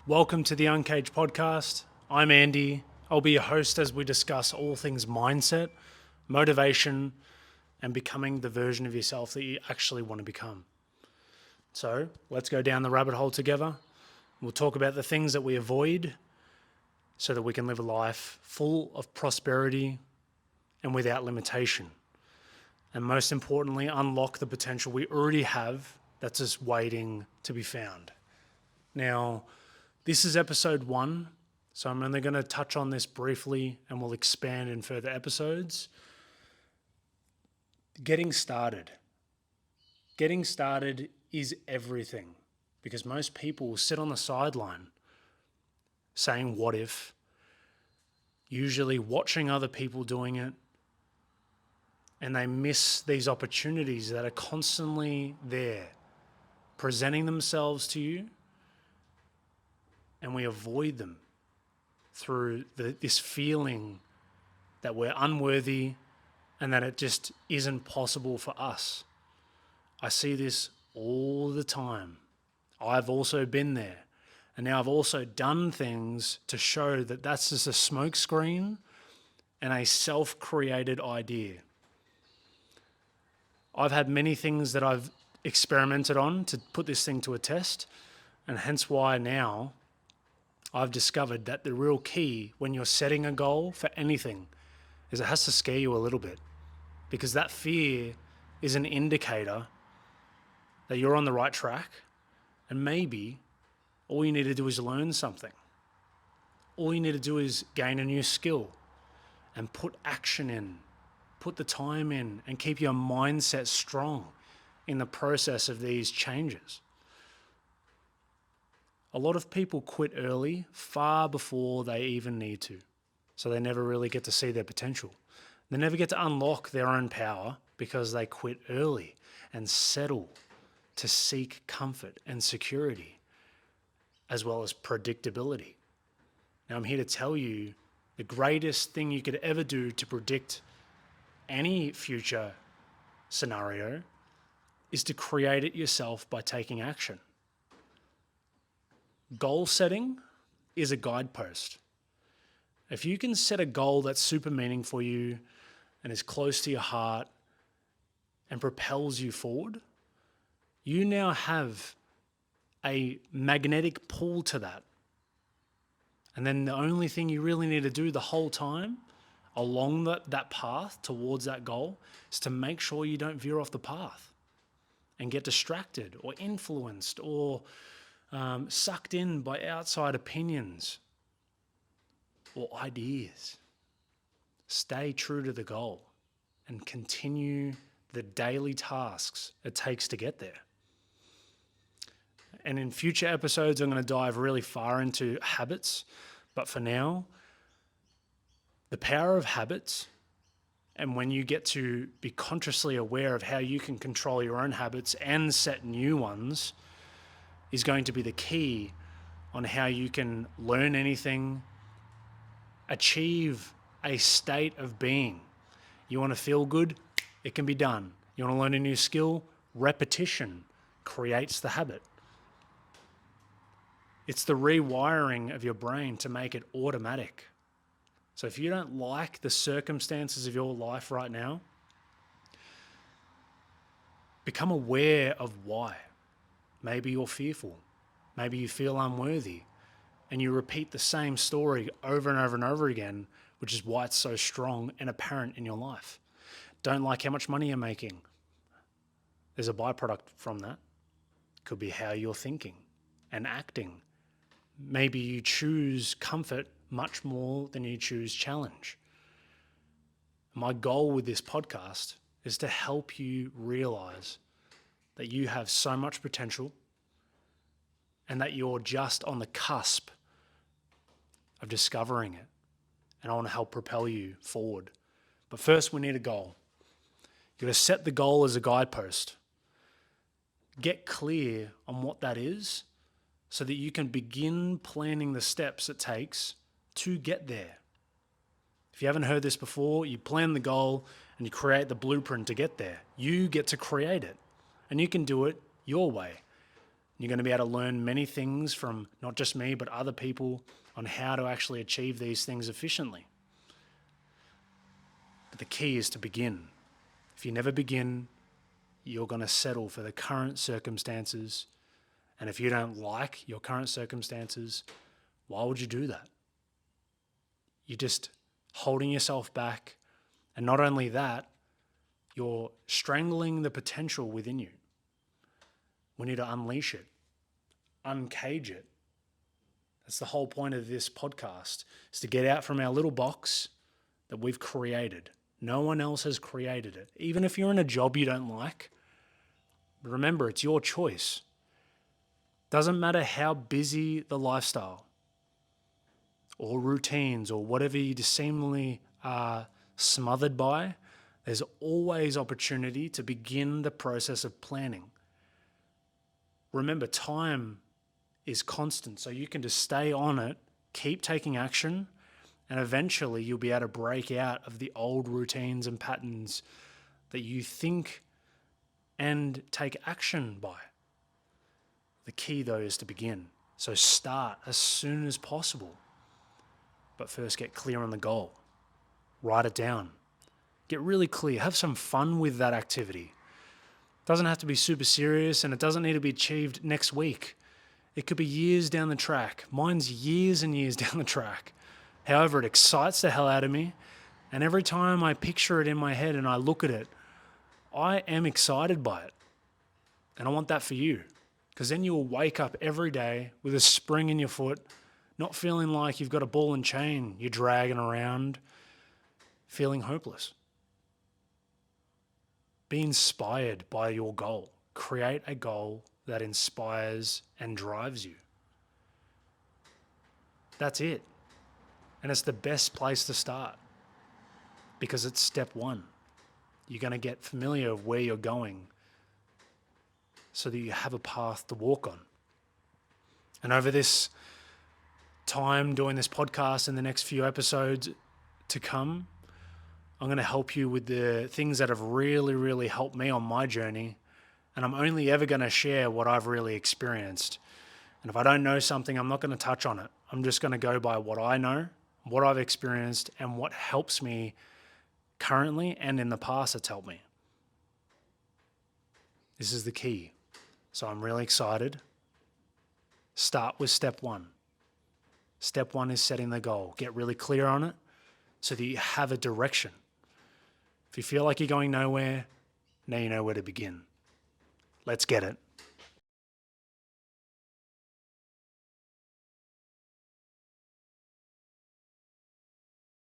Welcome to the UNCGD podcast. I'm Andy. I'll be your host as we discuss all things mindset, motivation, and becoming the version of yourself that you actually want to become. So let's go down the rabbit hole together. We'll talk about the things that we avoid so that we can live a life full of prosperity and without limitation. And most importantly, unlock the potential we already have that's just waiting to be found. Now, this is episode 1, so I'm only going to touch on this briefly and we'll expand in further episodes. Getting started. Getting started is everything because most people will sit on the sideline saying, what if? Usually watching other people doing it, and they miss these opportunities that are constantly there, presenting themselves to you, and we avoid them through this feeling that we're unworthy and that it just isn't possible for us. I see this all the time. I've also been there. And now I've also done things to show that that's just a smokescreen and a self-created idea. I've had many things that I've experimented on to put this thing to a test, and hence why now I've discovered that the real key when you're setting a goal for anything is it has to scare you a little bit, because that fear is an indicator that you're on the right track, and maybe all you need to do is learn something. All you need to do is gain a new skill and put action in, put the time in, and keep your mindset strong in the process of these changes. A lot of people quit early, far before they even need to. So they never really get to see their potential. They never get to unlock their own power because they quit early and settle to seek comfort and security, as well as predictability. Now I'm here to tell you the greatest thing you could ever do to predict any future scenario is to create it yourself by taking action. Goal setting is a guidepost. If you can set a goal that's super meaningful for you and is close to your heart and propels you forward, you now have a magnetic pull to that. And then the only thing you really need to do the whole time along that path towards that goal is to make sure you don't veer off the path and get distracted or influenced or sucked in by outside opinions or ideas. Stay true to the goal and continue the daily tasks it takes to get there. And in future episodes, I'm going to dive really far into habits. But for now, the power of habits, and when you get to be consciously aware of how you can control your own habits and set new ones, is going to be the key on how you can learn anything, achieve a state of being. You want to feel good? It can be done. You want to learn a new skill? Repetition creates the habit. It's the rewiring of your brain to make it automatic. So if you don't like the circumstances of your life right now, become aware of why. Maybe you're fearful. Maybe you feel unworthy. And you repeat the same story over and over and over again, which is why it's so strong and apparent in your life. Don't like how much money you're making. There's a byproduct from that. Could be how you're thinking and acting. Maybe you choose comfort much more than you choose challenge. My goal with this podcast is to help you realize that you have so much potential and that you're just on the cusp of discovering it. And I want to help propel you forward. But first, we need a goal. You've got to set the goal as a guidepost. Get clear on what that is so that you can begin planning the steps it takes to get there. If you haven't heard this before, you plan the goal and you create the blueprint to get there. You get to create it, and you can do it your way. You're going to be able to learn many things from not just me, but other people on how to actually achieve these things efficiently. But the key is to begin. If you never begin, you're going to settle for the current circumstances. And if you don't like your current circumstances, why would you do that? You're just holding yourself back. And not only that, you're strangling the potential within you. We need to unleash it, uncage it. That's the whole point of this podcast, is to get out from our little box that we've created. No one else has created it. Even if you're in a job you don't like, remember, it's your choice. Doesn't matter how busy the lifestyle or routines or whatever you seemingly are smothered by, there's always opportunity to begin the process of planning. Remember, time is constant, so you can just stay on it, keep taking action, and eventually you'll be able to break out of the old routines and patterns that you think and take action by. The key, though, is to begin. So start as soon as possible. But first, get clear on the goal. Write it down. Get really clear. Have some fun with that activity. It doesn't have to be super serious, and it doesn't need to be achieved next week. It could be years down the track. Mine's years and years down the track. However, it excites the hell out of me. And every time I picture it in my head and I look at it, I am excited by it. And I want that for you. Because then you'll wake up every day with a spring in your foot, not feeling like you've got a ball and chain you're dragging around, feeling hopeless. Be inspired by your goal. Create a goal that inspires and drives you. That's it. And it's the best place to start because it's step one. You're going to get familiar with where you're going so that you have a path to walk on. And over this time doing this podcast and the next few episodes to come, I'm going to help you with the things that have really, really helped me on my journey. And I'm only ever going to share what I've really experienced. And if I don't know something, I'm not going to touch on it. I'm just going to go by what I know, what I've experienced, and what helps me currently and in the past that's helped me. This is the key. So I'm really excited. Start with step one. Step one is setting the goal. Get really clear on it so that you have a direction. If you feel like you're going nowhere, now you know where to begin. Let's get it.